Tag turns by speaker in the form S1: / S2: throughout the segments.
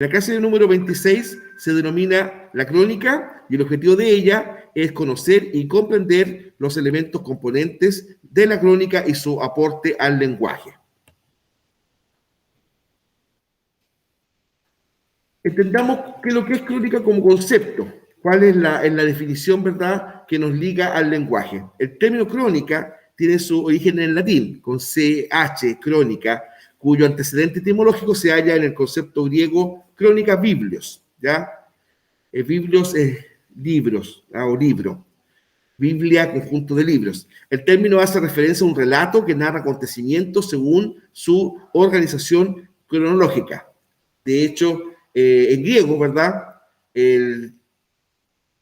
S1: La clase número 26 se denomina la crónica y el objetivo de ella es conocer y comprender los elementos componentes de la crónica y su aporte al lenguaje. Entendamos qué es lo que es crónica como concepto. ¿Cuál es la definición, verdad, que nos liga al lenguaje? El término crónica tiene su origen en latín, con CH, crónica, cuyo antecedente etimológico se halla en el concepto griego crónica biblios, ¿ya? Biblios es libros, o libro. Biblia, conjunto de libros. El término hace referencia a un relato que narra acontecimientos según su organización cronológica. De hecho, en griego, ¿verdad? El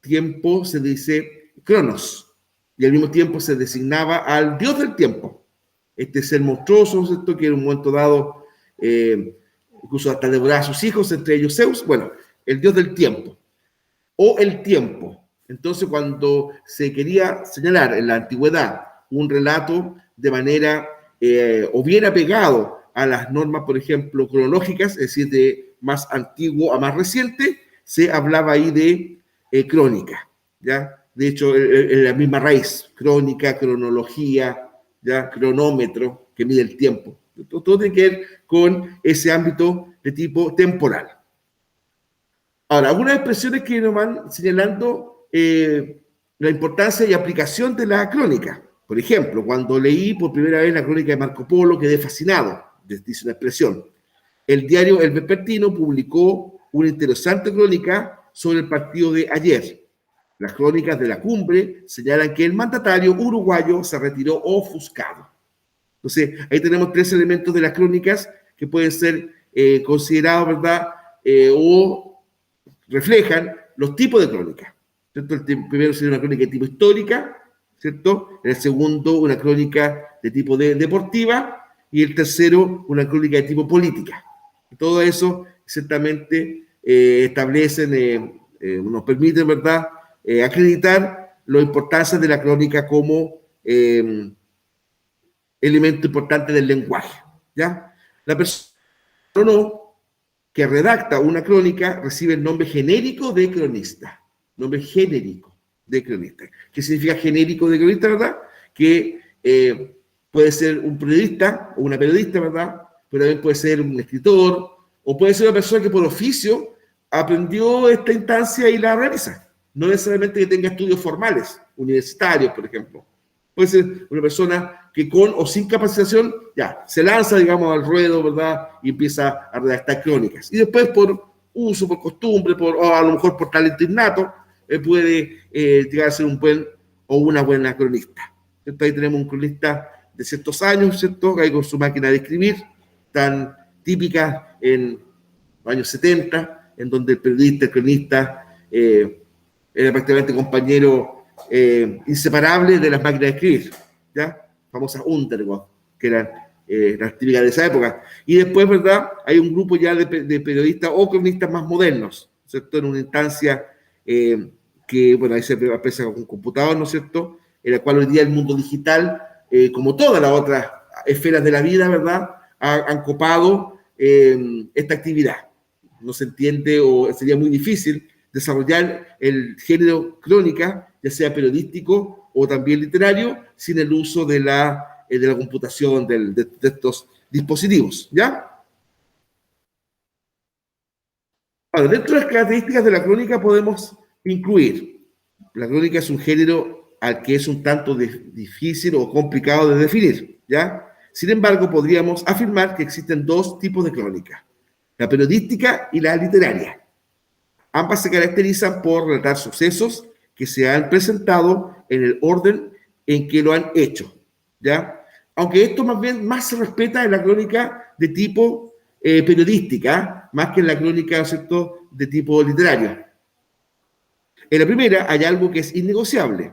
S1: tiempo se dice cronos, y al mismo tiempo se designaba al dios del tiempo. Este ser monstruoso, ¿cierto? Que en un momento dado, incluso hasta devoraba a sus hijos, entre ellos Zeus, bueno, el dios del tiempo, o el tiempo. Entonces, cuando se quería señalar en la antigüedad un relato de manera o bien apegado a las normas, por ejemplo, cronológicas, es decir, de más antiguo a más reciente, se hablaba ahí de crónica, ¿ya? De hecho, la misma raíz, crónica, cronología, ¿ya? Cronómetro, que mide el tiempo. Todo tiene que ver con ese ámbito de tipo temporal. Ahora, algunas expresiones que nos van señalando la importancia y aplicación de la crónica. Por ejemplo, cuando leí por primera vez la crónica de Marco Polo, quedé fascinado, dice una expresión. El diario El Vespertino publicó una interesante crónica sobre el partido de ayer. Las crónicas de la cumbre señalan que el mandatario uruguayo se retiró ofuscado. Entonces, ahí tenemos tres elementos de las crónicas que pueden ser considerados, ¿verdad? O reflejan los tipos de crónica, ¿cierto? El primero sería una crónica de tipo histórica, ¿cierto? El segundo, una crónica de tipo deportiva, y el tercero, una crónica de tipo política. Todo eso, ciertamente, establecen, nos permiten, ¿verdad?, acreditar la importancia de la crónica como elemento importante del lenguaje, ¿ya? La persona que redacta una crónica recibe el nombre genérico de cronista. Nombre genérico de cronista. ¿Qué significa genérico de cronista, verdad? Que puede ser un periodista o una periodista, ¿verdad? Pero también puede ser un escritor o puede ser una persona que por oficio aprendió esta instancia y la realiza. No necesariamente que tenga estudios formales, universitarios, por ejemplo. Puede ser una persona que con o sin capacitación, ya, se lanza, digamos, al ruedo, ¿verdad? Y empieza a redactar crónicas. Y después, por uso, por costumbre, o a lo mejor por talento innato, puede llegar a ser un buen o una buena cronista. ¿Cierto? Ahí tenemos un cronista de ciertos años, ¿cierto? Ahí con su máquina de escribir, tan típica en los años 70, en donde el periodista, el cronista, era prácticamente compañero inseparable de las máquinas de escribir, ¿ya? Famosas Underwood, que eran las típicas de esa época. Y después, ¿verdad? Hay un grupo ya de periodistas o cronistas más modernos, ¿cierto? En una instancia que, bueno, ahí se apresa con un computador, ¿no es cierto? En la cual hoy día el mundo digital, como todas las otras esferas de la vida, ¿verdad?, han copado esta actividad. No se entiende o sería muy difícil desarrollar el género crónica, ya sea periodístico o también literario, sin el uso de la computación, de estos dispositivos, ¿ya? Ahora, dentro de las características de la crónica podemos incluir, la crónica es un género al que es un tanto difícil o complicado de definir, ¿ya? Sin embargo, podríamos afirmar que existen dos tipos de crónica, la periodística y la literaria. Ambas se caracterizan por relatar sucesos que se han presentado en el orden en que lo han hecho, ¿ya? Aunque esto más se respeta en la crónica de tipo periodística, más que en la crónica, ¿cierto?, de tipo literario. En la primera hay algo que es innegociable,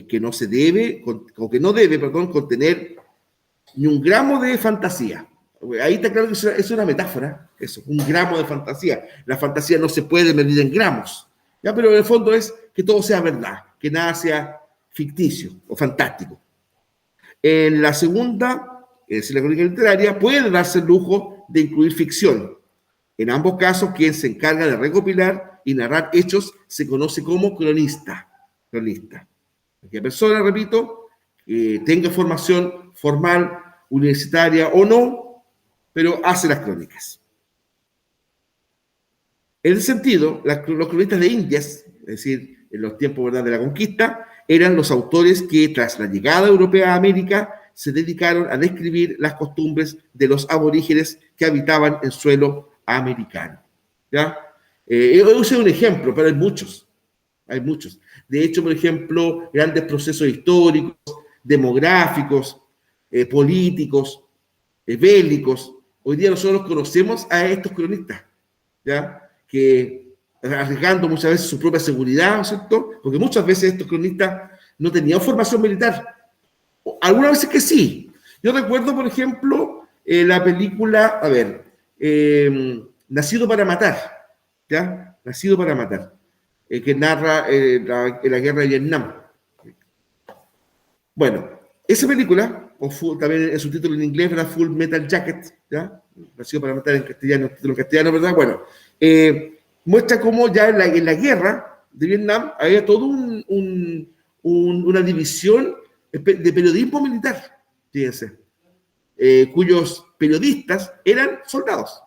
S1: que no se debe, o que no debe, perdón, contener ni un gramo de fantasía. Ahí está claro que es una metáfora, eso, un gramo de fantasía. La fantasía no se puede medir en gramos, ¿ya? Pero en el fondo es que todo sea verdad, que nada sea ficticio o fantástico. En la segunda, es la crónica literaria, puede darse el lujo de incluir ficción, En ambos casos, quien se encarga de recopilar y narrar hechos se conoce como cronista. Cronista. Aquella persona, repito, tenga formación formal, universitaria o no, pero hace las crónicas. En ese sentido, los cronistas de Indias, es decir, en los tiempos, ¿verdad?, de la conquista, eran los autores que tras la llegada europea a América se dedicaron a describir las costumbres de los aborígenes que habitaban en suelo americano. ¿Ya? Yo usé un ejemplo, pero hay muchos. Hay muchos. De hecho, por ejemplo, grandes procesos históricos, demográficos, políticos, bélicos. Hoy día nosotros conocemos a estos cronistas, ¿ya? Que arriesgando muchas veces su propia seguridad, ¿no es cierto? Porque muchas veces estos cronistas no tenían formación militar. Algunas veces que sí. Yo recuerdo, por ejemplo, la película, Nacido para Matar, ¿ya? Nacido para Matar, que narra la guerra de Vietnam. Bueno, esa película, también en su título en inglés, ¿verdad? Full Metal Jacket, ¿ya? Nacido para Matar en castellano, título en castellano, ¿verdad? Bueno, muestra cómo ya en la guerra de Vietnam había toda una división de periodismo militar, fíjense, cuyos periodistas eran soldados.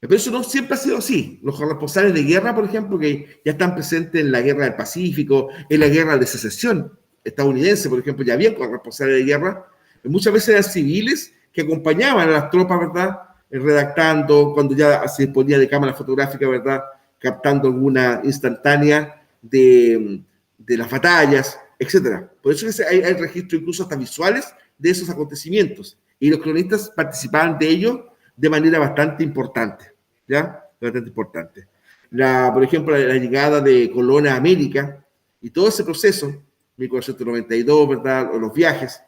S1: Pero eso no siempre ha sido así. Los corresponsales de guerra, por ejemplo, que ya están presentes en la guerra del Pacífico, en la guerra de secesión estadounidense, por ejemplo, ya había corresponsales de guerra, muchas veces eran civiles que acompañaban a las tropas, ¿verdad?, redactando, cuando ya se disponía de cámara fotográfica, ¿verdad?, captando alguna instantánea de las batallas, etcétera. Por eso hay registros incluso hasta visuales de esos acontecimientos. Y los cronistas participaban de ello de manera bastante importante, ¿ya? Bastante importante. Por ejemplo, la llegada de Colón a América y todo ese proceso, 1492, ¿verdad? O los viajes,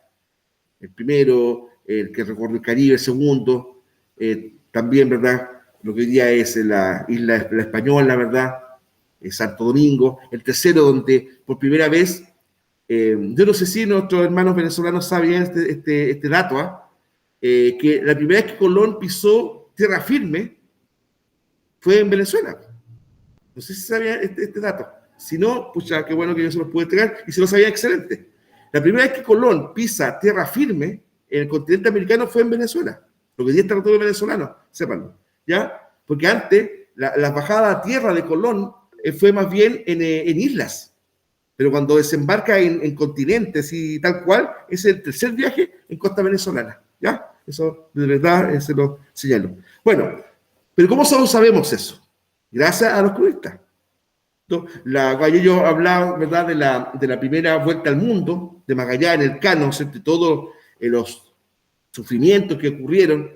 S1: el primero, el que recorre el Caribe, el segundo, también, ¿verdad? Lo que hoy día es la isla la Española, ¿verdad? Santo Domingo. El tercero, donde por primera vez, yo no sé si nuestros hermanos venezolanos sabían este dato, que la primera vez que Colón pisó tierra firme fue en Venezuela. No sé si sabían este dato. Si no, pucha, qué bueno que yo se los pude entregar. Y si lo sabía, excelente. La primera vez que Colón pisa tierra firme en el continente americano fue en Venezuela. Lo que dice el territorio venezolano, sépanlo. ¿Ya? Porque antes, la bajada a tierra de Colón fue más bien en islas. Pero cuando desembarca en continentes y tal cual, es el tercer viaje en costa venezolana. ¿Ya? Eso de verdad se lo señalo. Bueno, pero ¿cómo sabemos eso? Gracias a los cronistas. Cuando yo hablaba, ¿verdad?, de la primera vuelta al mundo, de Magallanes, el Cano, de todos los sufrimientos que ocurrieron,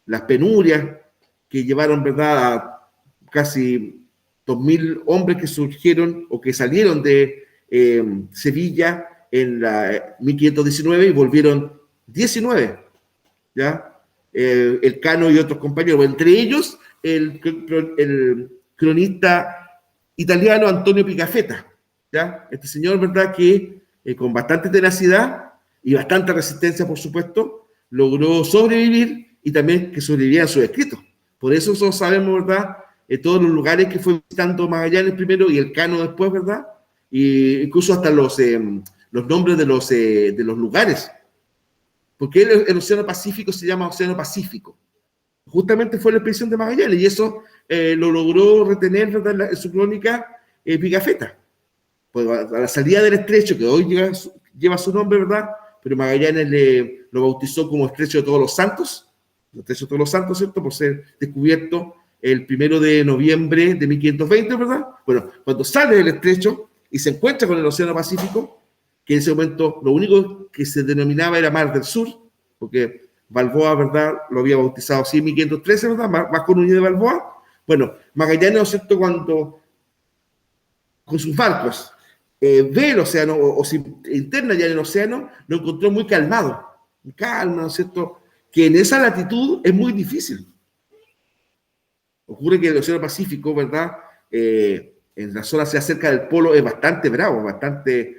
S1: las penurias que llevaron, ¿verdad?, a casi 2.000 hombres que surgieron o que salieron de Sevilla en la 1519 y volvieron 19, ¿ya? El Cano y otros compañeros, entre ellos el cronista italiano Antonio Pigafetta, ¿ya? Este señor, ¿verdad?, que con bastante tenacidad y bastante resistencia, por supuesto, logró sobrevivir y también que sobrevivieran sus escritos. Por eso nosotros sabemos, ¿verdad?, todos los lugares que fue visitando Magallanes primero y el Cano después, ¿verdad? Y incluso hasta los nombres de los lugares. Porque el Océano Pacífico se llama Océano Pacífico. Justamente fue la expedición de Magallanes y eso lo logró retener, ¿verdad?, en su crónica Pigafetta. Pues a la salida del estrecho, que hoy lleva su nombre, ¿verdad? Pero Magallanes lo bautizó como Estrecho de Todos los Santos, el Estrecho de Todos los Santos, ¿cierto?, por ser descubierto el 1 de noviembre de 1520, ¿verdad? Bueno, cuando sale del estrecho y se encuentra con el Océano Pacífico, que en ese momento lo único que se denominaba era Mar del Sur, porque Balboa, ¿verdad?, lo había bautizado así en 1513, ¿verdad?, Vasco Núñez de Balboa. Bueno, Magallanes, ¿no es cierto?, cuando con sus barcos ve el océano o se interna ya en el océano, lo encontró muy calmado, muy calma, ¿no es cierto?, que en esa latitud es muy difícil. Ocurre que el Océano Pacífico, ¿verdad?, en la zona hacia cerca del polo es bastante bravo, bastante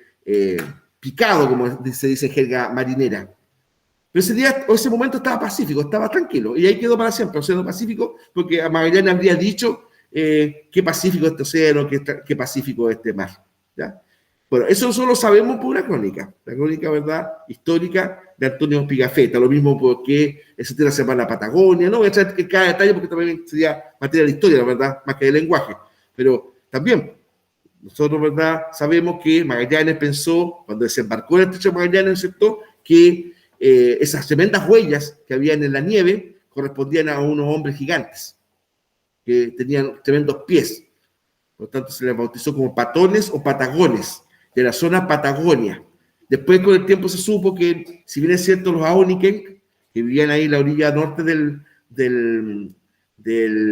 S1: picado, como se dice en jerga marinera. Pero ese día, o ese momento estaba pacífico, estaba tranquilo, y ahí quedó para siempre, Océano Pacífico, porque a Magallanes habría dicho qué pacífico este océano, qué pacífico este mar. ¿Ya? Bueno, eso solo sabemos por una crónica, la crónica, ¿verdad?, histórica de Antonio Pigafetta, lo mismo porque ese tema se llama La Patagonia, no voy a echar cada detalle porque también sería materia de historia, la verdad, más que de lenguaje, pero también nosotros, ¿verdad?, sabemos que Magallanes pensó, cuando desembarcó en el estrecho de Magallanes, ¿cierto?, que esas tremendas huellas que habían en la nieve correspondían a unos hombres gigantes que tenían tremendos pies. Por lo tanto, se les bautizó como patones o patagones, de la zona Patagonia. Después, con el tiempo, se supo que, si bien es cierto, los Aoniken, que vivían ahí en la orilla norte del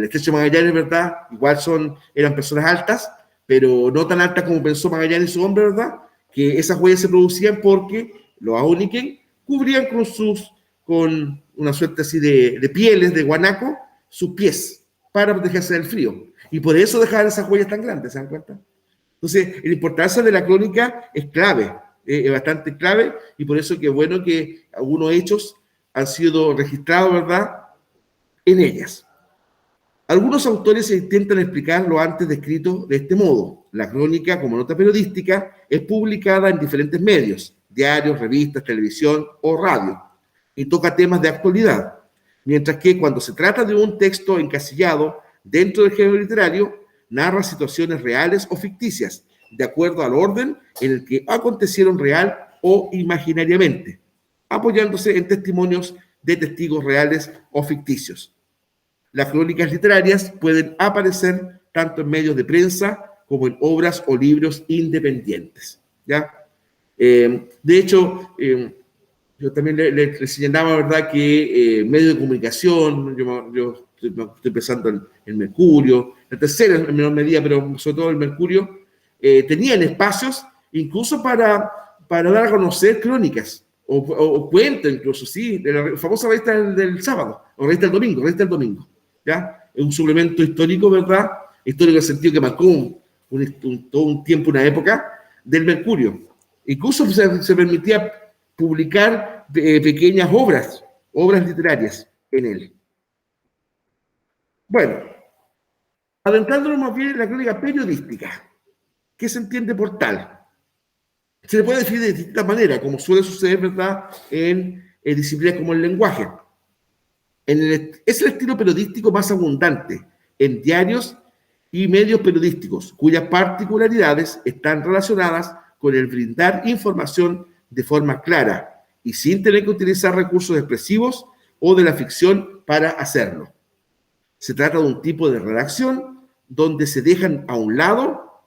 S1: estrecho de Magallanes, ¿verdad?, igual eran personas altas, pero no tan altas como pensó Magallanes y su hombre, ¿verdad?, que esas huellas se producían porque los Aoniken cubrían con una suerte así de pieles de guanaco sus pies para protegerse del frío. Y por eso dejaban esas huellas tan grandes, ¿se dan cuenta? Entonces, la importancia de la crónica es clave, es bastante clave, y por eso que es bueno que algunos hechos han sido registrados, ¿verdad?, en ellas. Algunos autores intentan explicar lo antes descrito de este modo. La crónica, como nota periodística, es publicada en diferentes medios, diarios, revistas, televisión o radio, y toca temas de actualidad, mientras que cuando se trata de un texto encasillado dentro del género literario, narra situaciones reales o ficticias, de acuerdo al orden en el que acontecieron real o imaginariamente, apoyándose en testimonios de testigos reales o ficticios. Las crónicas literarias pueden aparecer tanto en medios de prensa como en obras o libros independientes, ¿ya? De hecho, yo también le señalaba, ¿verdad?, que medios de comunicación, yo estoy pensando en el Mercurio, el Tercero en menor medida, pero sobre todo el Mercurio, tenían espacios incluso para dar a conocer crónicas, o cuentos incluso, sí, de la famosa revista del sábado, o revista del domingo, ¿ya? Es un suplemento histórico, ¿verdad? Histórico en el sentido que marcó todo un tiempo, una época, del Mercurio. Incluso se permitía publicar pequeñas obras literarias en él. Bueno, adentrándonos más bien en la crónica periodística. ¿Qué se entiende por tal? Se le puede definir de distintas maneras, como suele suceder, ¿verdad?, en disciplinas como el lenguaje. Es el estilo periodístico más abundante en diarios y medios periodísticos, cuyas particularidades están relacionadas con el brindar información de forma clara y sin tener que utilizar recursos expresivos o de la ficción para hacerlo. Se trata de un tipo de redacción donde se dejan a un lado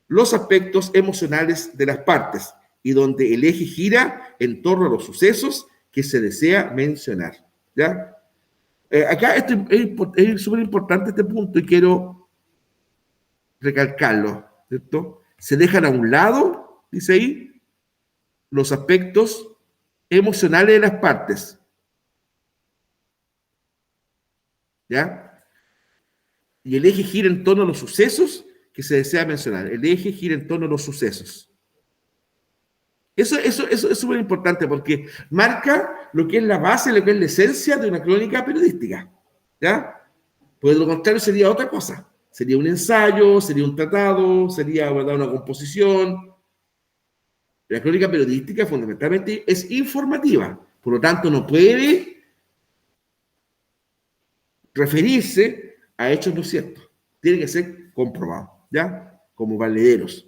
S1: los aspectos emocionales de las partes y donde el eje gira en torno a los sucesos que se desea mencionar, ¿ya? Acá es súper importante este punto y quiero recalcarlo, ¿cierto? Se dejan a un lado, dice ahí, los aspectos emocionales de las partes, ¿ya? Y el eje gira en torno a los sucesos que se desea mencionar. El eje gira en torno a los sucesos. Eso es súper importante porque marca lo que es la base, lo que es la esencia de una crónica periodística, ¿ya? Pues lo contrario sería otra cosa. Sería un ensayo, sería un tratado, sería, ¿verdad?, una composición. La crónica periodística fundamentalmente es informativa, por lo tanto no puede referirse a hechos no ciertos. Tiene que ser comprobado, ¿ya? Como valederos.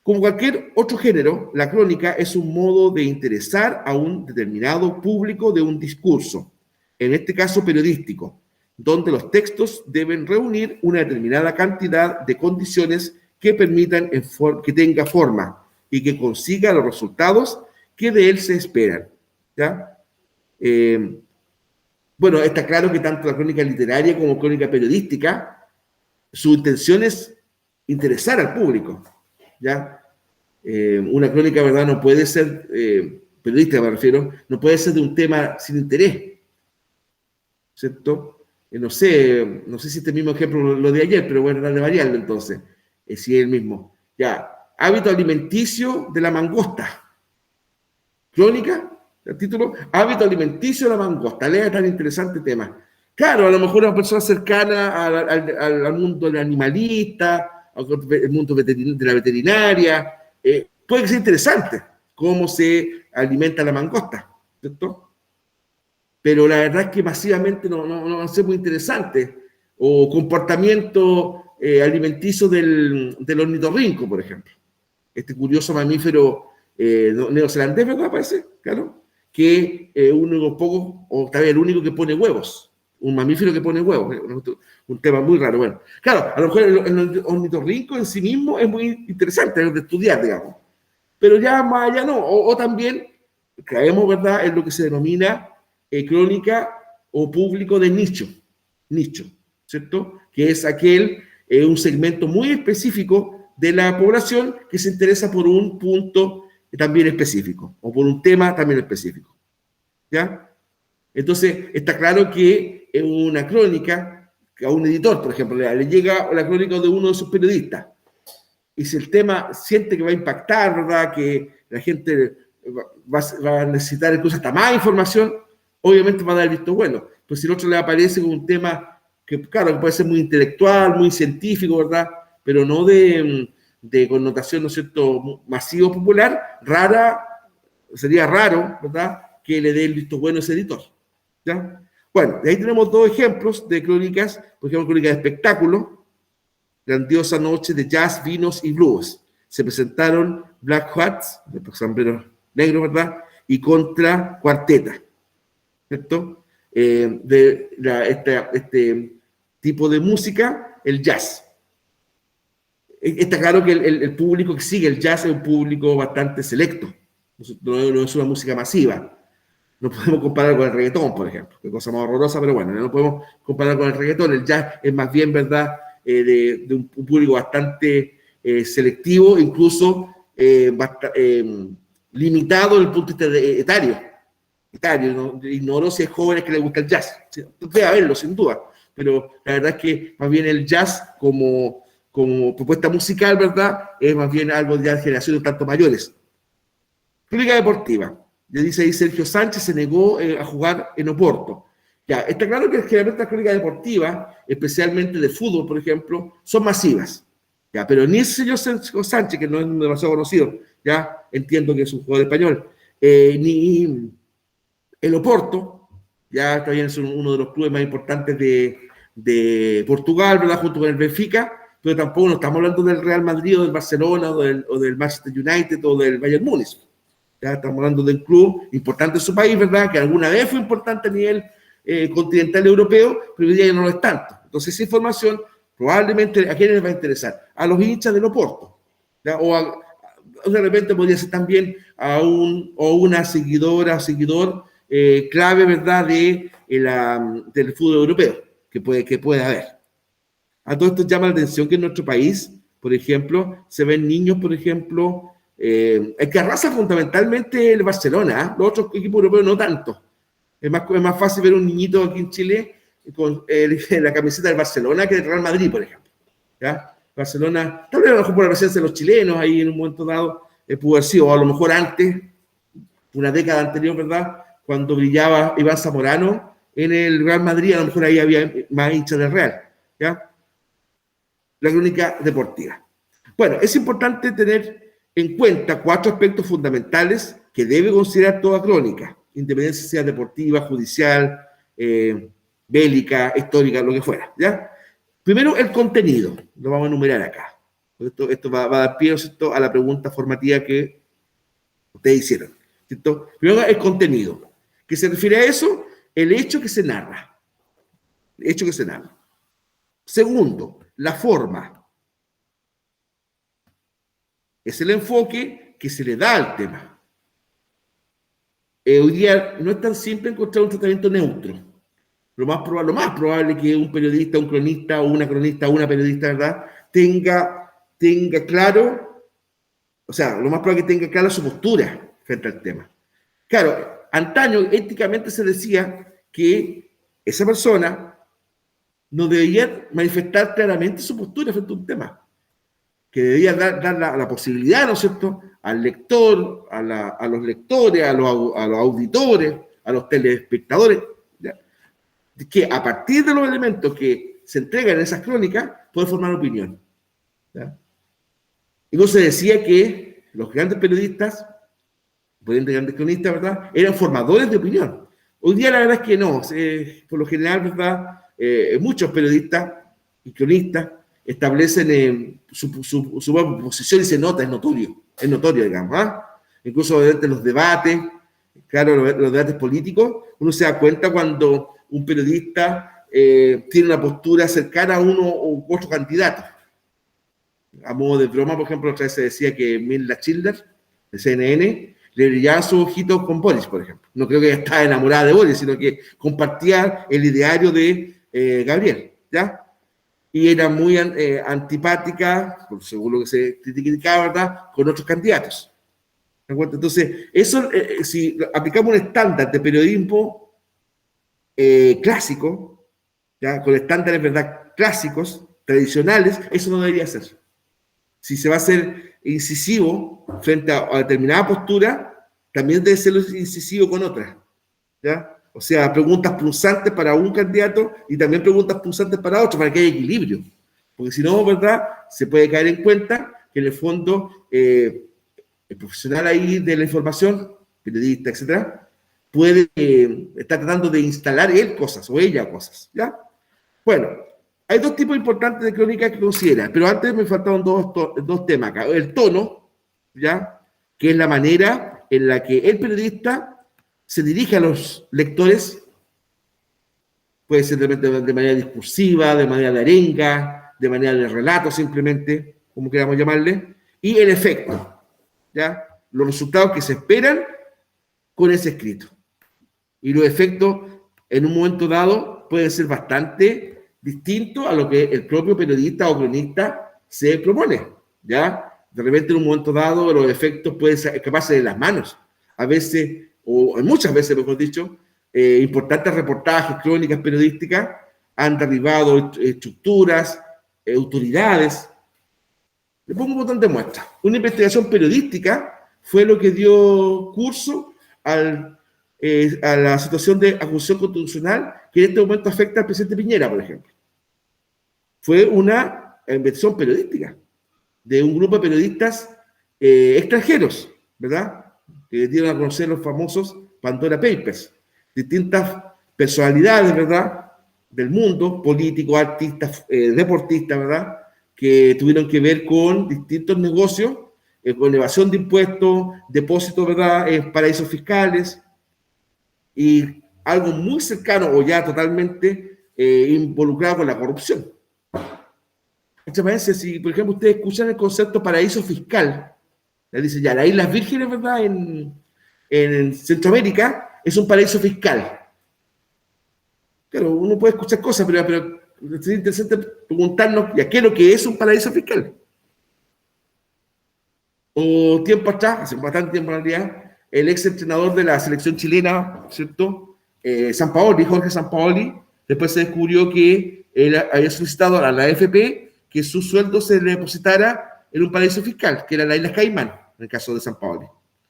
S1: Como cualquier otro género, la crónica es un modo de interesar a un determinado público de un discurso, en este caso periodístico, donde los textos deben reunir una determinada cantidad de condiciones que permitan que tenga forma y que consiga los resultados que de él se esperan, ¿ya? Bueno, está claro que tanto la crónica literaria como crónica periodística, su intención es interesar al público, ¿ya? Una crónica, ¿verdad?, no puede ser, periodística me refiero, no puede ser de un tema sin interés, ¿cierto? No sé si este mismo ejemplo lo de ayer, pero bueno, de variarlo entonces, si es el mismo. Ya, hábito alimenticio de la mangosta. ¿Crónica? El título, hábito alimenticio de la mangosta. Lea tan interesante tema. Claro, a lo mejor una persona cercana al mundo del animalista, al mundo de la veterinaria, puede que sea interesante cómo se alimenta la mangosta, ¿cierto? Pero la verdad es que masivamente no va a ser muy interesante. O comportamiento alimenticio del ornitorrinco, por ejemplo. Este curioso mamífero neozelandés, ¿verdad? Parece, claro, que uno de los pocos, o tal vez el único que pone huevos. Un mamífero que pone huevos. Un tema muy raro. Bueno, claro, a lo mejor el ornitorrinco en sí mismo es muy interesante de estudiar, digamos. Pero ya más allá no. O también caemos, ¿verdad?, en lo que se denomina crónica o público de nicho. Nicho, ¿cierto? Que es un segmento muy específico de la población que se interesa por un punto también específico o por un tema también específico. ¿Ya? Entonces, está claro que en una crónica, a un editor, por ejemplo, le llega la crónica de uno de sus periodistas, y si el tema siente que va a impactar, ¿verdad?, que la gente va a necesitar incluso hasta más información, obviamente va a dar el visto bueno. Pues si el otro le aparece con un tema que, claro, que puede ser muy intelectual, muy científico, ¿verdad?, pero no de connotación, ¿no es cierto?, masivo popular, sería raro, ¿verdad?, que le dé el visto bueno a ese editor. ¿Ya? Bueno, de ahí tenemos dos ejemplos de crónicas, por ejemplo, crónica de espectáculo, grandiosa noche de jazz, vinos y blues. Se presentaron Black Hats, de sombreros negros, ¿verdad?, y Contra Cuarteta, ¿cierto? Este tipo de música, el jazz. Está claro que el público que sigue el jazz es un público bastante selecto, no es una música masiva. No podemos comparar con el reggaetón, por ejemplo, que cosa más horrorosa, pero bueno, no podemos comparar con el reggaetón. El jazz es más bien, ¿verdad?, de un público bastante selectivo, incluso limitado desde el punto de vista etario. ¿No? Ignoro si hay jóvenes que les gusta el jazz. Debe haberlo, sin duda, pero la verdad es que más bien el jazz como propuesta musical, ¿verdad?, es más bien algo de generaciones tanto mayores. Clínica deportiva. Le dice ahí Sergio Sánchez, se negó a jugar en Oporto. Ya, está claro que generalmente las crónicas deportivas, especialmente de fútbol, por ejemplo, son masivas. Ya, pero ni ese señor Sergio Sánchez, que no es demasiado conocido, ya entiendo que es un jugador español, ni el Oporto, ya también es uno de los clubes más importantes de Portugal, ¿verdad?, junto con el Benfica, pero tampoco no estamos hablando del Real Madrid o del Barcelona o del Manchester United o del Bayern Múnich. Ya estamos hablando de un club importante en su país, ¿verdad?, que alguna vez fue importante a nivel continental europeo, pero hoy día ya no lo es tanto. Entonces, esa información probablemente a quiénes les va a interesar, a los hinchas del Oporto, ¿ya? O de repente podría ser también una seguidora o seguidor clave, ¿verdad?, del fútbol europeo, que puede haber. A todo esto llama la atención que en nuestro país, por ejemplo, se ven niños, por ejemplo, el que arrasa fundamentalmente el Barcelona, ¿eh? Los otros equipos europeos no tanto. Es más fácil ver un niñito aquí en Chile con la camiseta del Barcelona que del Real Madrid, por ejemplo. ¿Ya? Barcelona, tal vez a lo mejor por la presencia de los chilenos ahí en un momento dado, pudo haber sido, o a lo mejor antes, una década anterior, ¿verdad?, cuando brillaba Iván Zamorano en el Real Madrid, a lo mejor ahí había más hinchas del Real. ¿Ya? La crónica deportiva. Bueno, es importante tener en cuenta 4 aspectos fundamentales que debe considerar toda crónica, independencia sea deportiva, judicial, bélica, histórica, lo que fuera, ¿ya? Primero, el contenido, lo vamos a enumerar acá. Esto va a dar pie, ¿cierto?, a la pregunta formativa que ustedes hicieron, ¿cierto? Primero, el contenido. ¿Qué se refiere a eso? El hecho que se narra. El hecho que se narra. Segundo, la forma. Es el enfoque que se le da al tema. Hoy día no es tan simple encontrar un tratamiento neutro. Lo más probable es que un periodista, un cronista o una cronista o una periodista, ¿verdad?, tenga claro, o sea, lo más probable es que tenga clara su postura frente al tema. Claro, antaño éticamente se decía que esa persona no debería manifestar claramente su postura frente a un tema. que debería dar la posibilidad, ¿no es cierto?, al lector, a los lectores, a los auditores, a los telespectadores, ¿ya?, que a partir de los elementos que se entregan en esas crónicas, puede formar opinión. ¿Ya? Incluso se decía que los grandes periodistas, grandes cronistas, ¿verdad?, eran formadores de opinión. Hoy día la verdad es que no. Por lo general, ¿verdad?, muchos periodistas y cronistas establecen su posición y se nota, es notorio, digamos. ¿Ah? Incluso durante los debates, claro, los debates políticos, uno se da cuenta cuando un periodista tiene una postura cercana a uno u otro candidato. A modo de broma, por ejemplo, otra vez se decía que Mirla Schindler, de CNN, le brillaban sus ojitos con Boris, por ejemplo. No creo que estaba enamorada de Boris, sino que compartía el ideario de Gabriel, ¿ya? Y era muy antipática, según lo que se criticaba, ¿verdad?, con otros candidatos. ¿De acuerdo? Entonces, eso, si aplicamos un estándar de periodismo clásico, ¿ya?, con estándares, ¿verdad?, clásicos, tradicionales, eso no debería ser. Si se va a ser incisivo frente a determinada postura, también debe ser incisivo con otras, ¿ya? O sea, preguntas punzantes para un candidato y también preguntas punzantes para otro, para que haya equilibrio. Porque si no, ¿verdad?, se puede caer en cuenta que en el fondo el profesional ahí de la información, periodista, etcétera, puede estar tratando de instalar él cosas o ella cosas, ¿ya? Bueno, hay dos tipos importantes de crónica que considerar, pero antes me faltaron dos temas acá. El tono, ¿ya?, que es la manera en la que el periodista se dirige a los lectores, puede ser de manera discursiva, de manera de arenga, de manera de relato simplemente, como queramos llamarle, y el efecto, ¿ya?, los resultados que se esperan con ese escrito. Y los efectos, en un momento dado, pueden ser bastante distintos a lo que el propio periodista o cronista se propone, ¿ya? De repente, en un momento dado, los efectos pueden escaparse de las manos. A veces, o muchas veces, mejor dicho, importantes reportajes, crónicas periodísticas han derribado estructuras, autoridades. Le pongo un botón de muestra. Una investigación periodística fue lo que dio curso a la situación de acusación constitucional que en este momento afecta al presidente Piñera, por ejemplo. Fue una investigación periodística de un grupo de periodistas extranjeros, ¿verdad?, que dieron a conocer los famosos Pandora Papers. Distintas personalidades, ¿verdad?, del mundo, políticos, artistas, deportistas, ¿verdad?, que tuvieron que ver con distintos negocios, con evasión de impuestos, depósitos, ¿verdad?, en paraísos fiscales, y algo muy cercano o ya totalmente involucrado con la corrupción. Si, por ejemplo, ustedes escuchan el concepto paraíso fiscal, le dicen ya, las Islas Vírgenes, ¿verdad?, en Centroamérica es un paraíso fiscal. Claro, uno puede escuchar cosas, pero es interesante preguntarnos, ¿ya qué es lo que es un paraíso fiscal? O tiempo atrás, hace bastante tiempo en realidad, el ex entrenador de la selección chilena, ¿cierto?, Sampaoli, Jorge Sampaoli, después se descubrió que él había solicitado a la AFP que su sueldo se le depositara en un paraíso fiscal, que era la Isla Caimán, en el caso de Sampaoli.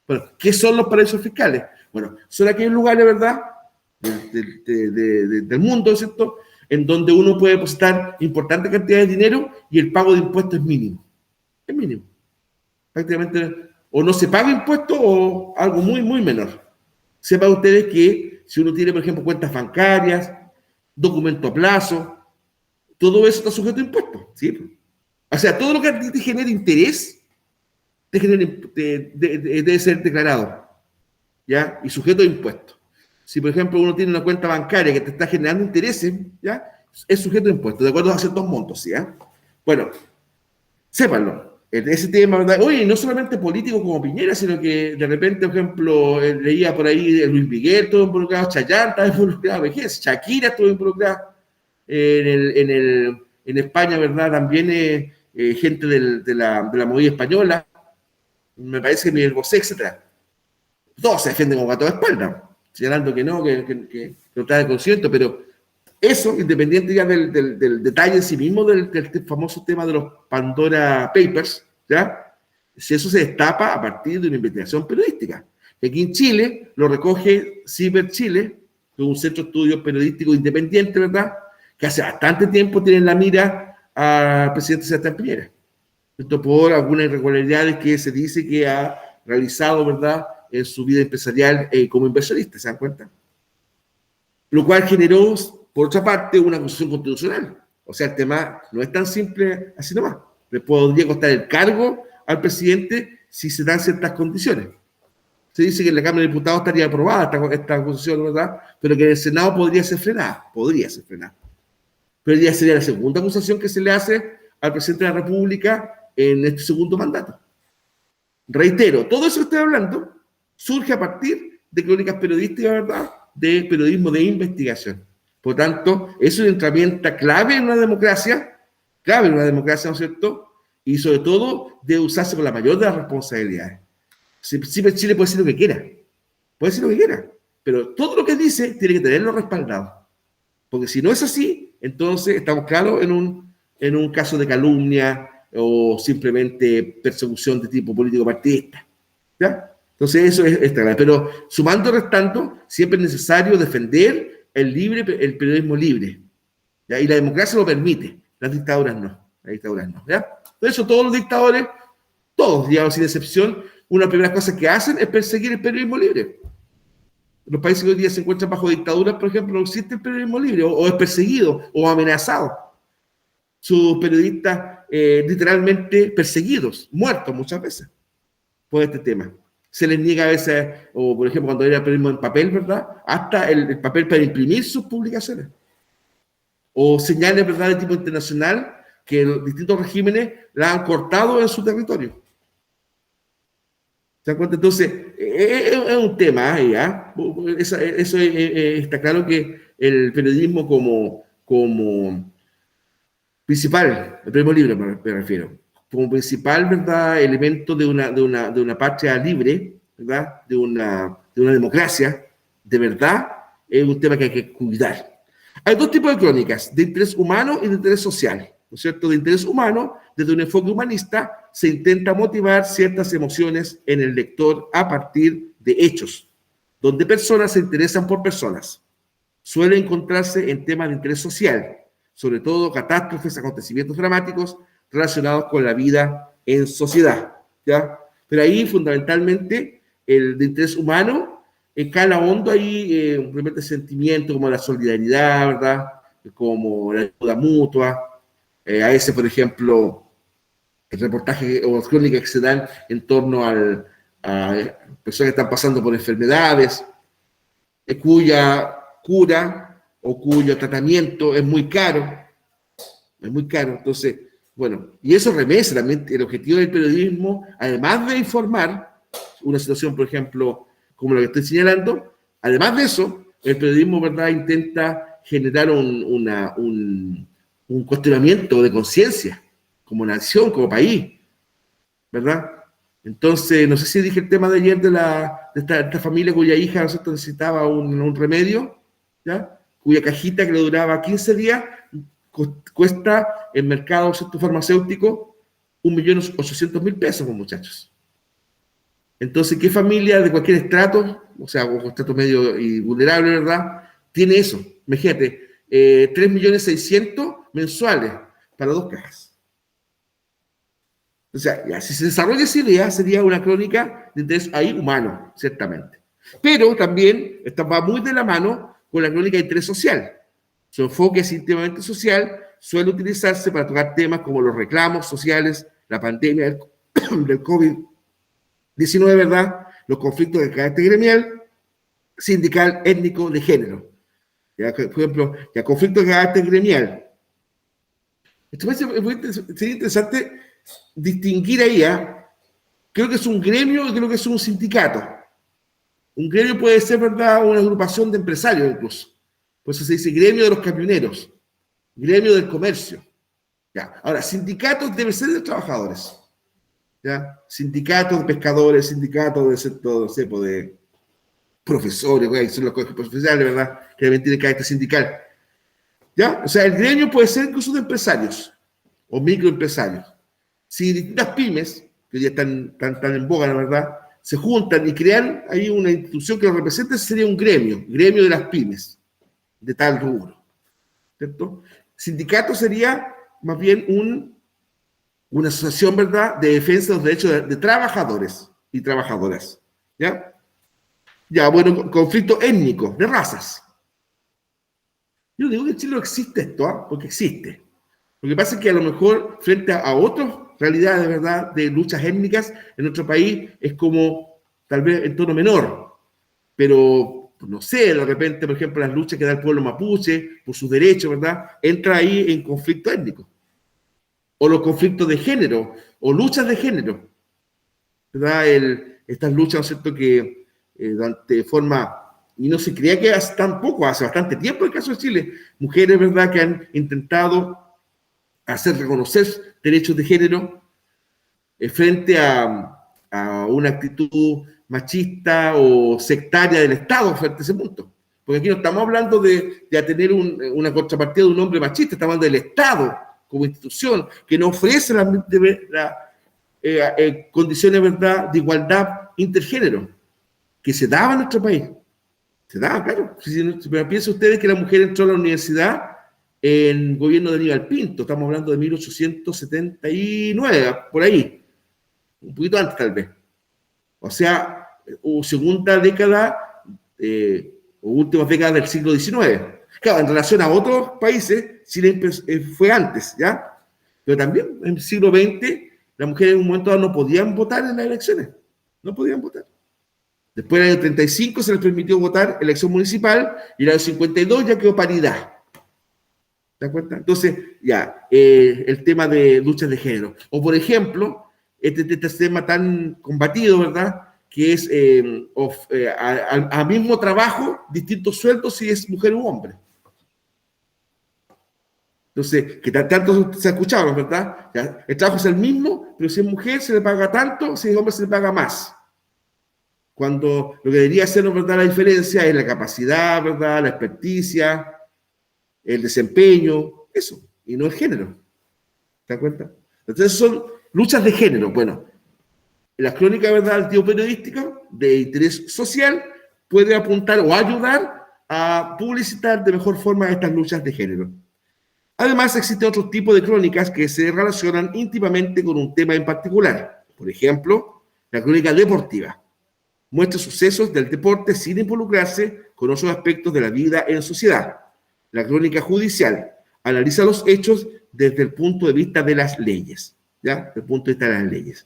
S1: Bueno, ¿qué son los paraísos fiscales? Bueno, son aquellos lugares, ¿verdad?, del mundo, ¿cierto?, en donde uno puede depositar importantes cantidades de dinero y el pago de impuestos es mínimo. Es mínimo. Prácticamente o no se paga impuestos o algo muy, muy menor. Sepan ustedes que si uno tiene, por ejemplo, cuentas bancarias, documento a plazo, todo eso está sujeto a impuestos, ¿sí? O sea, todo lo que a ti te genere interés debe ser declarado, ¿ya?, y sujeto a impuestos. Si, por ejemplo, uno tiene una cuenta bancaria que te está generando intereses, ¿ya?, es sujeto a impuestos, de acuerdo a ciertos montos, ¿sí? Bueno, sépanlo. Ese tema, ¿verdad? Oye, no solamente políticos como Piñera, sino que de repente, por ejemplo, leía por ahí Luis Miguel estuvo involucrado, Chayanne estaba involucrado, vejez, Shakira estuvo involucrada en España, ¿verdad? También gente de la movida española, me parece que Miguel Bosé, etcétera. Todos se defienden como gato de espalda, señalando que no, que no está de concierto, pero eso, independiente ya del detalle en sí mismo del famoso tema de los Pandora Papers, ¿ya? Si eso se destapa a partir de una investigación periodística. Aquí en Chile lo recoge Ciber Chile, que es un centro de estudios periodístico independiente, ¿verdad? Que hace bastante tiempo tiene en la mira al presidente Sebastián Piñera. Esto por algunas irregularidades que se dice que ha realizado, ¿verdad?, en su vida empresarial como inversionista, ¿se dan cuenta? Lo cual generó, por otra parte, una acusación constitucional. O sea, el tema no es tan simple así nomás. Le podría costar el cargo al presidente si se dan ciertas condiciones. Se dice que en la Cámara de Diputados estaría aprobada esta acusación, ¿verdad? Pero que en el Senado podría ser frenada. Pero ya sería la segunda acusación que se le hace al presidente de la República en este segundo mandato. Reitero, todo eso que estoy hablando surge a partir de crónicas periodísticas, ¿verdad?, de periodismo de investigación. Por tanto, es una herramienta clave en una democracia, ¿no es cierto? Y sobre todo, debe usarse con la mayor de las responsabilidades. Chile puede decir lo que quiera, pero todo lo que dice tiene que tenerlo respaldado. Porque si no es así, entonces estamos claros en un caso de calumnia o simplemente persecución de tipo político partidista, ¿ya? Entonces eso es clave. Pero sumando y restando, siempre es necesario defender el periodismo libre, ¿ya? Y la democracia lo permite, las dictaduras no, ¿ya? Por eso todos los dictadores, todos, digamos, sin excepción, una de las primeras cosas que hacen es perseguir el periodismo libre. Los países que hoy día se encuentran bajo dictaduras, por ejemplo, no existe el periodismo libre, o es perseguido, o amenazado. Sus periodistas literalmente perseguidos, muertos muchas veces por este tema. Se les niega a veces, o por ejemplo, cuando era periodismo en papel, ¿verdad?, hasta el papel para imprimir sus publicaciones. O señales, ¿verdad?, de tipo internacional que los distintos regímenes la han cortado en su territorio. ¿Se dan cuenta? Entonces, es un tema, ¿ya? Eso está claro que el periodismo como principal, el periodismo libre me refiero, como principal, ¿verdad?, elemento de una patria libre, ¿verdad?, de una democracia, de verdad, es un tema que hay que cuidar. Hay dos tipos de crónicas, de interés humano y de interés social, ¿no es cierto? De interés humano, desde un enfoque humanista, se intenta motivar ciertas emociones en el lector a partir de hechos, donde personas se interesan por personas. Suele encontrarse en temas de interés social, sobre todo catástrofes, acontecimientos dramáticos relacionados con la vida en sociedad, ¿ya? Pero ahí, fundamentalmente, el de interés humano cala hondo ahí un sentimiento como la solidaridad, ¿verdad?, como la ayuda mutua. A ese, por ejemplo, el reportaje o crónicas que se dan en torno a personas que están pasando por enfermedades, cuya cura o cuyo tratamiento es muy caro. Entonces, bueno, y eso remesa también el objetivo del periodismo, además de informar una situación, por ejemplo, como la que estoy señalando, además de eso, el periodismo, ¿verdad?, intenta generar un cuestionamiento de conciencia, como nación, como país, ¿verdad? Entonces, no sé si dije el tema de ayer de esta familia cuya hija, ¿no es cierto?, necesitaba un remedio, ¿ya?, cuya cajita que le duraba 15 días, cuesta en mercado, ¿cierto?, farmacéutico 1.800.000 pesos, muchachos. Entonces, ¿qué familia de cualquier estrato, o sea, un estrato medio y vulnerable, ¿verdad?, tiene eso? Imagínate, 3.600.000 mensuales para 2 cajas. O sea, ya, si se desarrolla esa idea, sería una crónica de interés ahí humano, ciertamente. Pero también va muy de la mano con la crónica de interés social. Su enfoque es íntimamente social, suele utilizarse para tocar temas como los reclamos sociales, la pandemia del COVID-19, ¿verdad?, los conflictos de carácter gremial, sindical, étnico, de género. Ya, por ejemplo, el conflicto de carácter gremial. Esto sería interesante distinguir ahí, creo que es un gremio y creo que es un sindicato. Un gremio puede ser, ¿verdad?, una agrupación de empresarios incluso. Por eso se dice gremio de los camioneros, gremio del comercio. ¿Ya? Ahora, sindicatos deben ser de trabajadores, ¿ya? Sindicatos de pescadores, sindicatos de sector, no sé, de profesores, son los colegios profesionales, ¿verdad?, que también tienen carácter sindical. ¿Ya? O sea, el gremio puede ser incluso de empresarios o microempresarios. Si distintas pymes, que ya están tan en boga, la verdad, se juntan y crean ahí una institución que lo represente, sería un gremio de las pymes, de tal rubro, ¿cierto? Sindicato sería más bien una asociación, ¿verdad?, de defensa de los derechos de trabajadores y trabajadoras, ¿ya? Ya, bueno, conflicto étnico, de razas. Yo digo que en Chile no existe esto, ¿ah? Porque existe. Lo que pasa es que a lo mejor frente a otras realidades, ¿verdad?, de luchas étnicas en nuestro país es como tal vez en tono menor, pero no sé, de repente, por ejemplo, las luchas que da el pueblo mapuche por sus derechos, ¿verdad?, entra ahí en conflicto étnico. O los conflictos de género, o luchas de género, ¿verdad? Estas luchas, ¿no es cierto?, que de forma, y no se creía que hace tampoco, hace bastante tiempo en el caso de Chile, mujeres, ¿verdad?, que han intentado hacer reconocer derechos de género frente a una actitud machista o sectaria del Estado frente a ese punto. Porque aquí no estamos hablando de tener una contrapartida de un hombre machista, estamos hablando del Estado como institución que no ofrece condiciones, ¿verdad?, de igualdad intergénero que se daba en nuestro país. Se daba, claro. Pero piensen ustedes que la mujer entró a la universidad en gobierno de Aníbal Pinto, estamos hablando de 1879, por ahí, un poquito antes tal vez. O sea, segunda década o últimas décadas del siglo XIX. Claro, en relación a otros países, Chile fue antes, ¿ya? Pero también en el siglo XX, las mujeres en un momento dado no podían votar en las elecciones, no podían votar. Después del año 35 se les permitió votar elección municipal y en el año 52 ya quedó paridad. ¿Te das cuenta? Entonces, ya, el tema de luchas de género. O, por ejemplo, este tema tan combatido, ¿verdad?, que es al mismo trabajo, distintos sueldos si es mujer u hombre. Entonces, que tanto se ha escuchado, ¿verdad? Ya, el trabajo es el mismo, pero si es mujer se le paga tanto, si es hombre se le paga más. Cuando lo que debería ser, ¿verdad?, la diferencia es la capacidad, ¿verdad?, la experticia, el desempeño, eso, y no el género. ¿Te das cuenta? Entonces son luchas de género. Bueno, la crónica, ¿verdad?, del tipo periodístico de interés social puede apuntar o ayudar a publicitar de mejor forma estas luchas de género. Además, existe otro tipo de crónicas que se relacionan íntimamente con un tema en particular. Por ejemplo, la crónica deportiva. Muestra sucesos del deporte sin involucrarse con otros aspectos de la vida en sociedad. La crónica judicial analiza los hechos desde el punto de vista de las leyes, ¿ya? Desde el punto de vista de las leyes.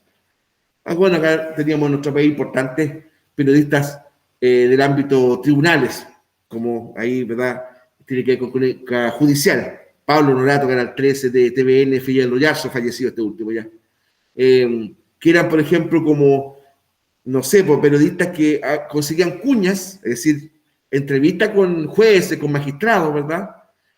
S1: Bueno, acá teníamos en nuestro país importantes periodistas del ámbito tribunales, como ahí, ¿verdad?, tiene que ver con crónica judicial. Pablo Norato, Canal 13 de TVN, Fidel Loyazo, fallecido este último ya. Que eran, por ejemplo, como, no sé, periodistas que conseguían cuñas, es decir, entrevistas con jueces, con magistrados, ¿verdad?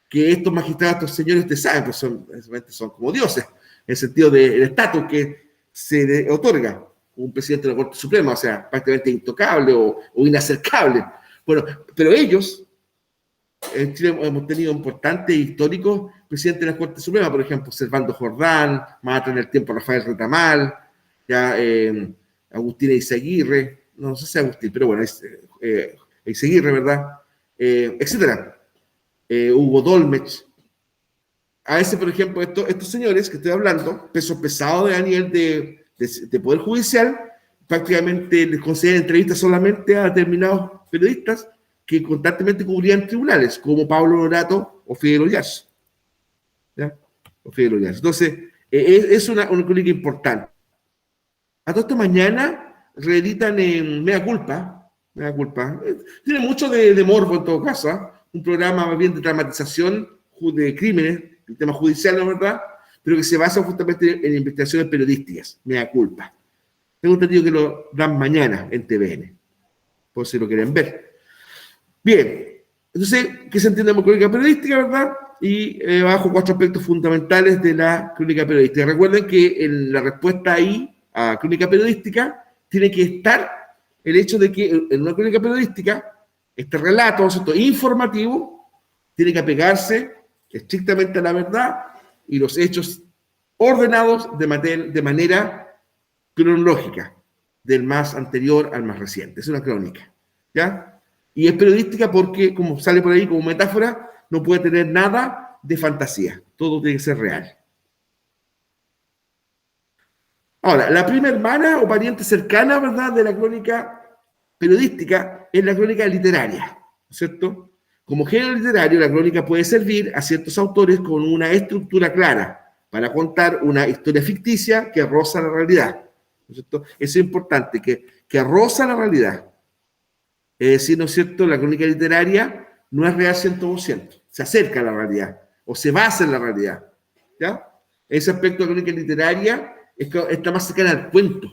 S1: Que estos magistrados, estos señores, ustedes saben, pues son como dioses, en el sentido del estatus que se le otorga un presidente de la Corte Suprema, o sea, prácticamente intocable o inacercable. Bueno, pero ellos, en Chile hemos tenido importantes históricos presidentes de la Corte Suprema, por ejemplo, Servando Jordán, más atrás en el tiempo Rafael Retamal, ya Agustín Eizaguirre, no sé si Agustín, pero bueno, Eizaguirre, ¿verdad? Etcétera. Hugo Dolmech. A veces, por ejemplo, estos señores que estoy hablando, pesos pesados a nivel de Poder Judicial, prácticamente les conceden entrevistas solamente a determinados periodistas que constantemente cubrían tribunales, como Pablo Norato o Fidel Oyazo. ¿Ya? O Fidel Oyazo. Entonces, es una crónica importante. A todo esto mañana reeditan en Mea Culpa. Tiene mucho de morbo en todo caso, ¿eh? Un programa más bien de dramatización de crímenes, el tema judicial, ¿no es verdad? Pero que se basa justamente en investigaciones periodísticas, Mea Culpa. Tengo entendido que lo dan mañana en TVN, por si lo quieren ver. Bien, entonces, ¿qué se entiende como crónica periodística, verdad? Y bajo 4 aspectos fundamentales de la crónica periodística. Recuerden que en la respuesta ahí a crónica periodística tiene que estar el hecho de que en una crónica periodística este relato, ¿cierto?, informativo, tiene que apegarse estrictamente a la verdad y los hechos ordenados de manera cronológica, del más anterior al más reciente. Es una crónica, ¿ya? Y es periodística porque, como sale por ahí como metáfora, no puede tener nada de fantasía. Todo tiene que ser real. Ahora, la prima hermana o pariente cercana, ¿verdad?, de la crónica periodística es la crónica literaria, ¿cierto? Como género literario, la crónica puede servir a ciertos autores con una estructura clara para contar una historia ficticia que roza la realidad, ¿no es cierto? Eso es importante, que roza la realidad. Es decir, ¿no es cierto?, la crónica literaria no es real 100%, se acerca a la realidad o se basa en la realidad, ¿ya? Ese aspecto de la crónica literaria está más cercana al cuento,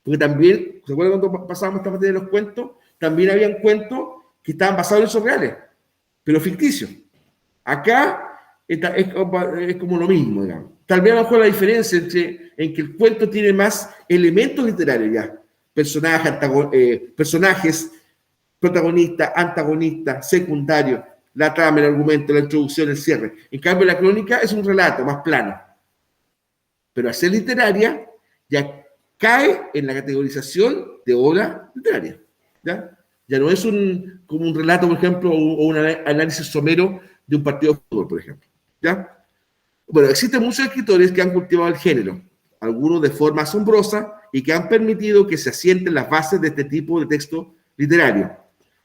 S1: porque también, ¿se acuerdan cuando pasábamos esta materia de los cuentos? También habían cuentos que estaban basados en hechos reales, pero ficticios. Acá es como lo mismo, digamos. Tal vez a lo mejor la diferencia en que el cuento tiene más elementos literarios ya, personajes, protagonista, antagonista, secundario, la trama, el argumento, la introducción, el cierre. En cambio, la crónica es un relato más plano. Pero al ser literaria, ya cae en la categorización de obra literaria. ¿Ya? Ya no es como un relato, por ejemplo, o un análisis somero de un partido de fútbol, por ejemplo. ¿Ya? Bueno, existen muchos escritores que han cultivado el género, algunos de forma asombrosa, y que han permitido que se asienten las bases de este tipo de texto literario.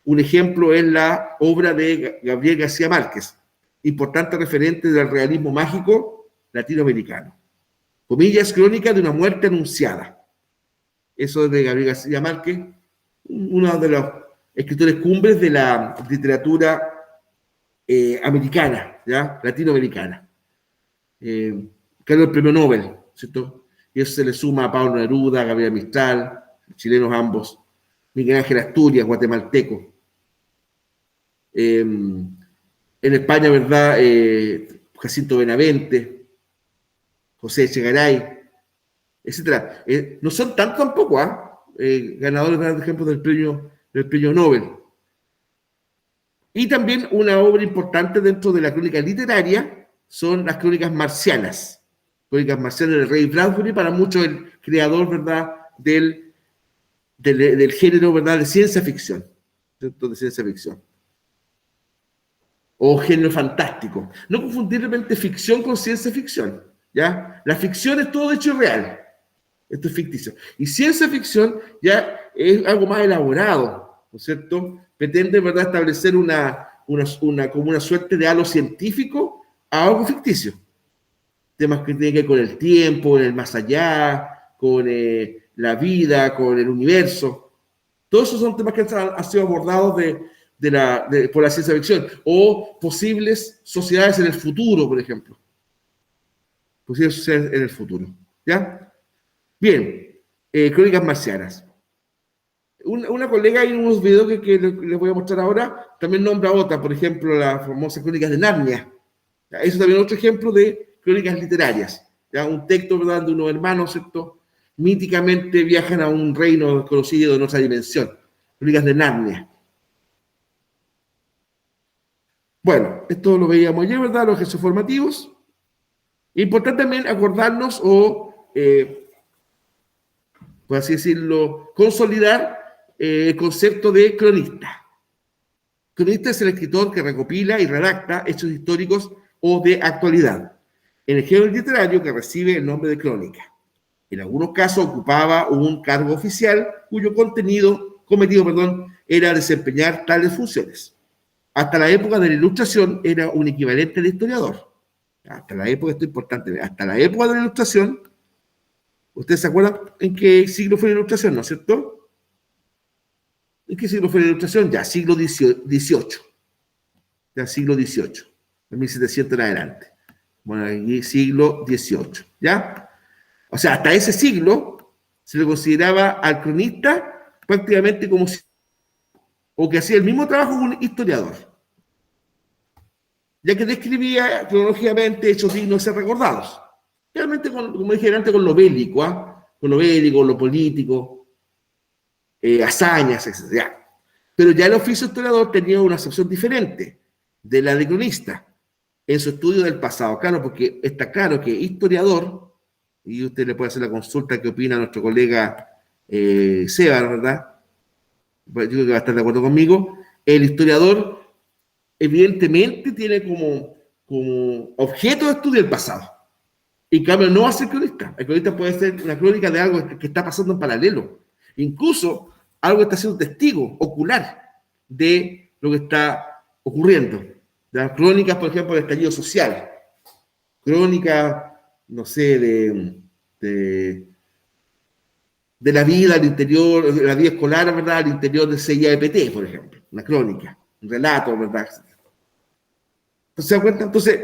S1: Un ejemplo es la obra de Gabriel García Márquez, importante referente del realismo mágico latinoamericano. Comillas, crónica de una muerte anunciada. Eso es de Gabriel García Márquez, uno de los escritores cumbres de la literatura americana, ¿ya? Latinoamericana. Ganó el premio Nobel, ¿cierto? Y eso se le suma a Pablo Neruda, a Gabriel Mistral, chilenos ambos, Miguel Ángel Asturias, guatemalteco. En España, ¿verdad? Jacinto Benavente, José Echegaray, etcétera. No son tantos tampoco, ganadores, por ejemplo, del premio Nobel. Y también una obra importante dentro de la crónica literaria son las crónicas marcianas. Crónicas marcianas del Ray Bradbury, para muchos el creador, ¿verdad?, del género, ¿verdad?, de ciencia ficción. ¿Cierto? De ciencia ficción. O género fantástico. No confundir realmente ficción con ciencia ficción, ¿ya? La ficción es todo hecho real. Esto es ficticio. Y ciencia ficción ya es algo más elaborado, ¿no es cierto? Pretende, ¿verdad?, establecer como una suerte de halo científico a algo ficticio. Temas que tienen que ver con el tiempo, con el más allá, con la vida, con el universo. Todos esos son temas que han sido abordados por la ciencia ficción. O posibles sociedades en el futuro, por ejemplo. Posibles sociedades en el futuro. ¿Ya? Bien. Crónicas marcianas. Una colega en unos videos que les voy a mostrar ahora también nombra otra, por ejemplo, las famosas crónicas de Narnia. ¿Ya? Eso también es otro ejemplo de crónicas literarias. ¿Ya? Un texto, ¿verdad?, de unos hermanos, ¿cierto?, míticamente viajan a un reino desconocido en otra dimensión. Crónicas de Narnia. Bueno, esto lo veíamos ayer, ¿verdad?, los ejercicios formativos. Importante también acordarnos por así decirlo, consolidar el concepto de cronista. Cronista es el escritor que recopila y redacta hechos históricos o de actualidad, en el género literario que recibe el nombre de crónica. En algunos casos ocupaba un cargo oficial cuyo cometido, era desempeñar tales funciones. Hasta la época de la Ilustración era un equivalente de historiador. Hasta la época, esto es importante, hasta la época de la Ilustración, ¿ustedes se acuerdan en qué siglo fue la Ilustración, no es cierto? ¿En qué siglo fue la Ilustración? Ya, siglo XVIII. Ya, siglo XVIII, de 1700 en adelante. Bueno, aquí siglo XVIII, ¿ya? O sea, hasta ese siglo se le consideraba al cronista prácticamente como si, o que hacía el mismo trabajo que un historiador, ya que describía cronológicamente hechos dignos de ser recordados. Realmente, como dije antes, con lo bélico, con lo bélico, lo político, hazañas, etc. Pero ya el oficio historiador tenía una acepción diferente de la de cronista. en su estudio del pasado. Claro, porque está claro que historiador, y usted le puede hacer la consulta que opina nuestro colega Seba, ¿verdad? Yo creo que va a estar de acuerdo conmigo. El historiador, evidentemente, tiene como objeto de estudio el pasado. En cambio, no va a ser cronista. El cronista puede ser una crónica de algo que está pasando en paralelo. Incluso algo que está siendo testigo ocular de lo que está ocurriendo. Las crónicas, por ejemplo, del estallido social. Crónicas, no sé, de la vida al interior, de la vida escolar, ¿verdad? Al interior del CIAPT, por ejemplo. Una crónica, un relato, ¿verdad? Entonces, ¿se da cuenta? Entonces,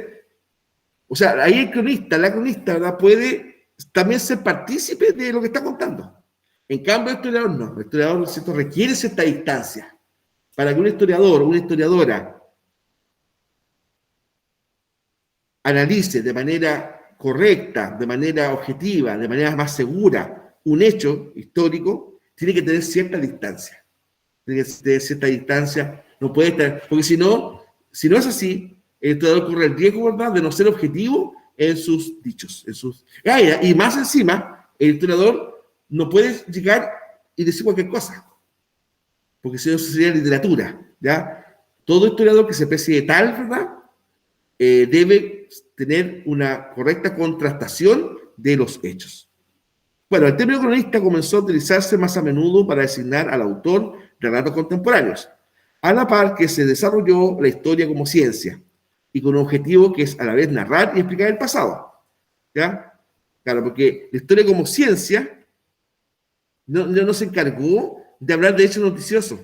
S1: o sea, ahí el cronista, la cronista, ¿verdad? Puede también ser partícipe de lo que está contando. En cambio, el historiador no. El historiador, ¿cierto?, requiere cierta distancia. Para que un historiador o una historiadora analice de manera correcta, de manera objetiva, de manera más segura un hecho histórico, tiene que tener cierta distancia. Tiene que tener cierta distancia. No puede estar, porque si no es así, el historiador corre el riesgo, ¿verdad?, de no ser objetivo en sus dichos. Y más encima, el historiador no puede llegar y decir cualquier cosa, porque si no, eso sería literatura, ¿ya? Todo historiador que se precie de tal, ¿verdad?, debe tener una correcta contrastación de los hechos. Bueno, el término cronista comenzó a utilizarse más a menudo para designar al autor de relatos contemporáneos, a la par que se desarrolló la historia como ciencia, y con un objetivo que es a la vez narrar y explicar el pasado. ¿Ya? Claro, porque la historia como ciencia no se encargó de hablar de hechos noticiosos.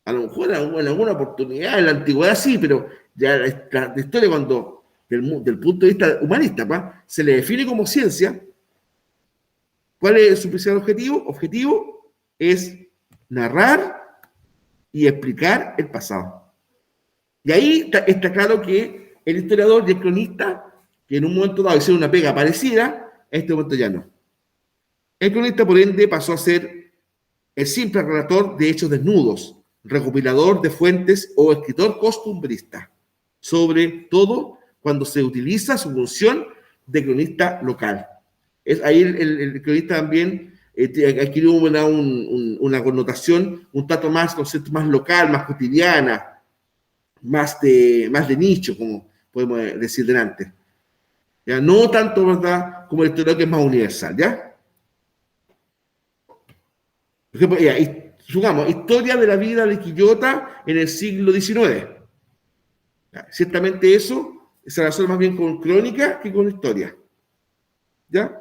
S1: A lo mejor en alguna oportunidad, en la antigüedad sí, pero ya la historia cuando, del punto de vista humanista, se le define como ciencia. ¿Cuál es su principal objetivo? Objetivo es narrar y explicar el pasado. Y ahí está claro que el historiador y el cronista, que en un momento dado hicieron una pega parecida, en este momento ya no. El cronista, por ende, pasó a ser el simple relator de hechos desnudos, recopilador de fuentes o escritor costumbrista, sobre todo cuando se utiliza su función de cronista local. Ahí el cronista también adquirió una connotación un tanto más, concepto más local, más cotidiana, más de nicho, como podemos decir delante. ¿Ya? No tanto, ¿verdad?, como el historiador que es más universal, ¿ya? Por ejemplo, supongamos, historia de la vida de Quillota en el siglo XIX. ¿Ya? Ciertamente eso se relaciona más bien con crónica que con historia. ¿Ya?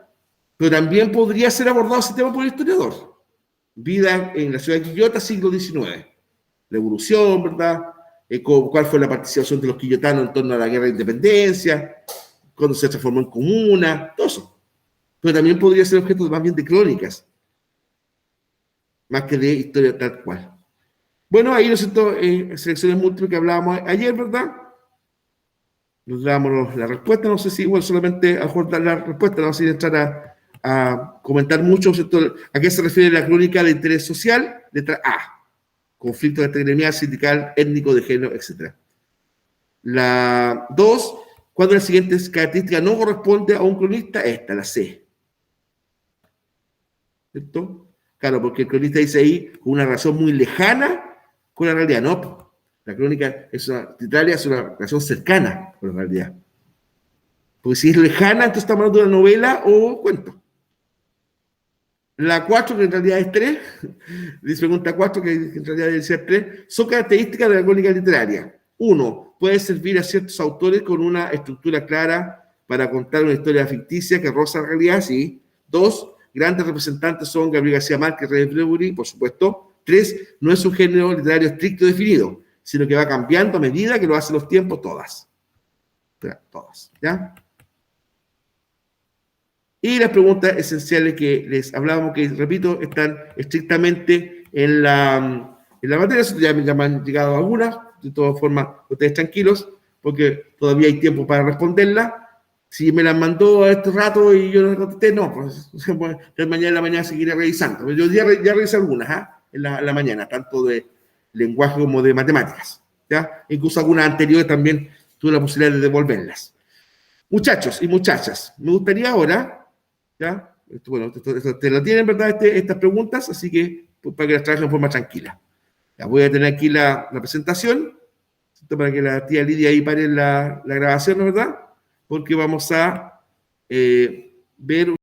S1: Pero también podría ser abordado ese tema por el historiador. Vida en la ciudad de Quillota, siglo XIX. La evolución, ¿verdad? Cuál fue la participación de los quillotanos en torno a la guerra de independencia, cuando se transformó en comuna, todo eso. Pero también podría ser objeto más bien de crónicas, más que de historia tal cual. Bueno, ahí, ¿no es cierto?, selecciones múltiples que hablábamos ayer, ¿verdad? Nos damos la respuesta, no sé si igual solamente a lo mejor dar la respuesta, no sé si entrar a comentar mucho, ¿cierto?, a qué se refiere la crónica de interés social, letra A. Conflicto entre gremial, sindical, étnico, de género, etc. La 2, cuando la siguiente característica no corresponde a un cronista, esta, la C. ¿Cierto? Claro, porque el cronista dice ahí una relación muy lejana con la realidad. No, la crónica literaria es una relación cercana con la realidad. Porque si es lejana, entonces estamos hablando de una novela o cuento. La 4, que en realidad es 3, dice pregunta 4, que en realidad debe ser 3, son características de la crónica literaria. 1, puede servir a ciertos autores con una estructura clara para contar una historia ficticia que roza la realidad, sí. 2, grandes representantes son Gabriel García Márquez, Ray Bradbury, por supuesto. 3, no es un género literario estricto definido, sino que va cambiando a medida que lo hacen los tiempos, todas. Todas, ¿ya? Y las preguntas esenciales que les hablábamos, que repito, están estrictamente en la materia, ya me han llegado algunas, de todas formas, ustedes tranquilos, porque todavía hay tiempo para responderla. Si me las mandó a este rato y yo no contesté, no, pues mañana en la mañana seguiré revisando. Yo ya revisé algunas en la mañana, tanto de lenguaje como de matemáticas, ¿ya? Incluso algunas anteriores también tuve la posibilidad de devolverlas. Muchachos y muchachas, me gustaría ahora, ¿ya? Bueno, te lo tienen, ¿verdad? Estas preguntas, así que pues, para que las trabajen de forma tranquila. Ya, voy a tener aquí la presentación, ¿cierto? Para que la tía Lidia ahí pare la grabación, ¿no? ¿Verdad? Porque vamos a ver